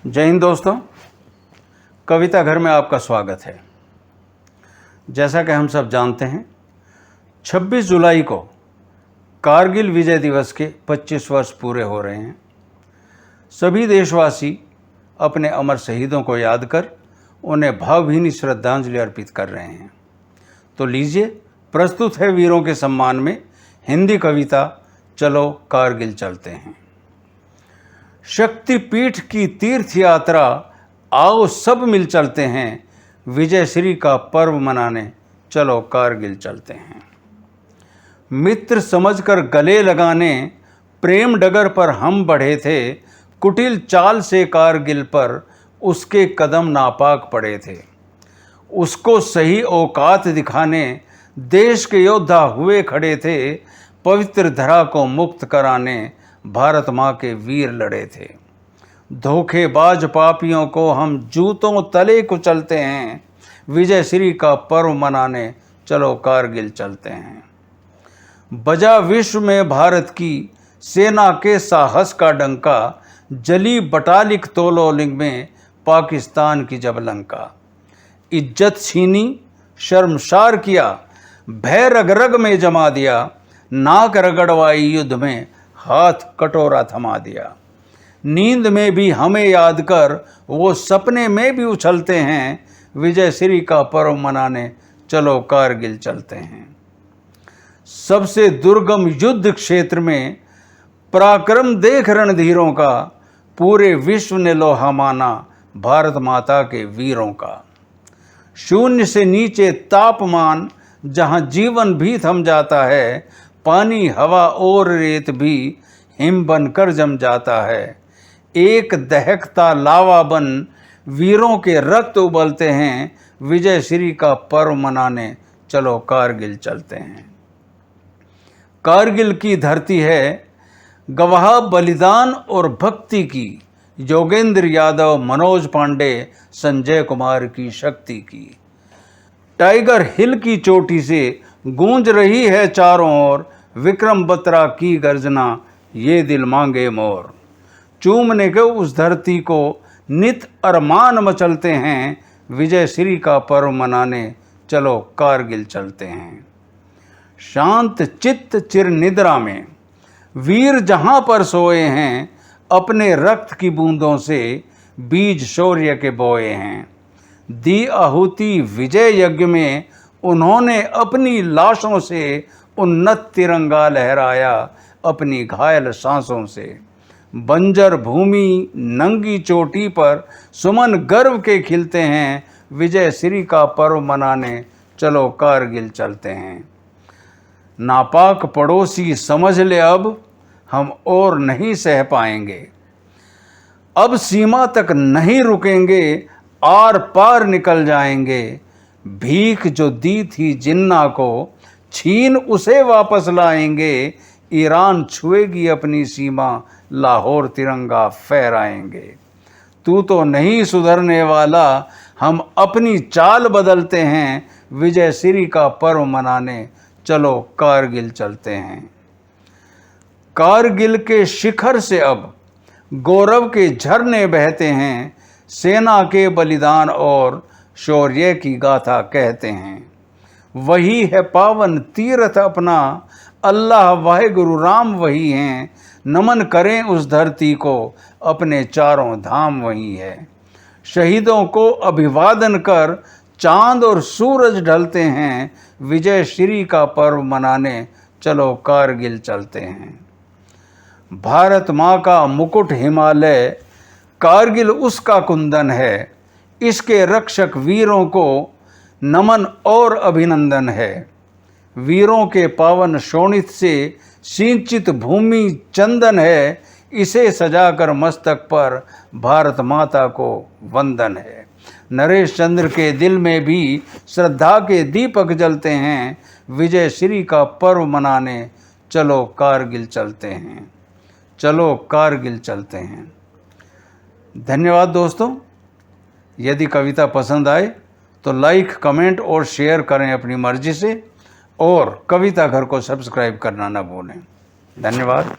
जय हिंद दोस्तों, कविता घर में आपका स्वागत है। जैसा कि हम सब जानते हैं, 26 जुलाई को कारगिल विजय दिवस के 25 वर्ष पूरे हो रहे हैं। सभी देशवासी अपने अमर शहीदों को याद कर उन्हें भावभीनी श्रद्धांजलि अर्पित कर रहे हैं। तो लीजिए, प्रस्तुत है वीरों के सम्मान में हिंदी कविता चलो कारगिल चलते हैं। शक्तिपीठ की तीर्थ यात्रा आओ सब मिल चलते हैं, विजय श्री का पर्व मनाने चलो कारगिल चलते हैं। मित्र समझकर गले लगाने प्रेम डगर पर हम बढ़े थे, कुटिल चाल से कारगिल पर उसके कदम नापाक पड़े थे। उसको सही औकात दिखाने देश के योद्धा हुए खड़े थे, पवित्र धरा को मुक्त कराने भारत माँ के वीर लड़े थे। धोखेबाज पापियों को हम जूतों तले कुचलते हैं, विजय श्री का पर्व मनाने चलो कारगिल चलते हैं। बजा विश्व में भारत की सेना के साहस का डंका, जली बटालिक तोलोलिंग में पाकिस्तान की जब लंका। इज्जत छीनी शर्मसार किया, भय रग रग में जमा दिया, नाक रगड़वाई युद्ध में हाथ कटोरा थमा दिया। नींद में भी हमें याद कर वो सपने में भी उछलते हैं, विजय श्री का पर्व मनाने चलो कारगिल चलते हैं। सबसे दुर्गम युद्ध क्षेत्र में पराक्रम देख रणधीरों का, पूरे विश्व ने लोहा माना भारत माता के वीरों का। शून्य से नीचे तापमान जहां जीवन भी थम जाता है, पानी हवा और रेत भी हिम बनकर जम जाता है। एक दहकता लावा बन वीरों के रक्त उबलते हैं, विजय श्री का पर्व मनाने चलो कारगिल चलते हैं। कारगिल की धरती है गवाह बलिदान और भक्ति की, योगेंद्र यादव मनोज पांडे संजय कुमार की शक्ति की। टाइगर हिल की चोटी से गूंज रही है चारों ओर, विक्रम बत्रा की गर्जना ये दिल मांगे मोर। चूमने के उस धरती को नित अरमान मचलते हैं, विजय श्री का पर्व मनाने चलो कारगिल चलते हैं। शांत चित्त चिर निद्रा में वीर जहां पर सोए हैं, अपने रक्त की बूंदों से बीज शौर्य के बोए हैं। दी आहुति विजय यज्ञ में उन्होंने अपनी लाशों से उन्नत तिरंगा लहराया, अपनी घायल सांसों से। बंजर भूमि नंगी चोटी पर सुमन गर्व के खिलते हैं, विजय श्री का पर्व मनाने चलो कारगिल चलते हैं। नापाक पड़ोसी समझ ले अब हम और नहीं सह पाएंगे, अब सीमा तक नहीं रुकेंगे, आर पार निकल जाएंगे। भीख जो दी थी जिन्ना को छीन उसे वापस लाएंगे, ईरान छुएगी अपनी सीमा, लाहौर तिरंगा फहराएंगे। तू तो नहीं सुधरने वाला, हम अपनी चाल बदलते हैं, विजय श्री का पर्व मनाने चलो कारगिल चलते हैं। कारगिल के शिखर से अब गौरव के झरने बहते हैं, सेना के बलिदान और शौर्य की गाथा कहते हैं। वही है पावन तीर्थ अपना, अल्लाह वाहिगुरु राम वही हैं, नमन करें उस धरती को, अपने चारों धाम वही है। शहीदों को अभिवादन कर चांद और सूरज ढलते हैं, विजय श्री का पर्व मनाने चलो कारगिल चलते हैं। भारत माँ का मुकुट हिमालय, कारगिल उसका कुंदन है, इसके रक्षक वीरों को नमन और अभिनंदन है। वीरों के पावन शोणित से सिंचित भूमि चंदन है, इसे सजाकर मस्तक पर भारत माता को वंदन है। नरेश चंद्र के दिल में भी श्रद्धा के दीपक जलते हैं, विजय श्री का पर्व मनाने चलो कारगिल चलते हैं, चलो कारगिल चलते हैं। धन्यवाद दोस्तों। यदि कविता पसंद आए तो लाइक, कमेंट और शेयर करें अपनी मर्जी से, और कविता घर को सब्सक्राइब करना न भूलें। धन्यवाद।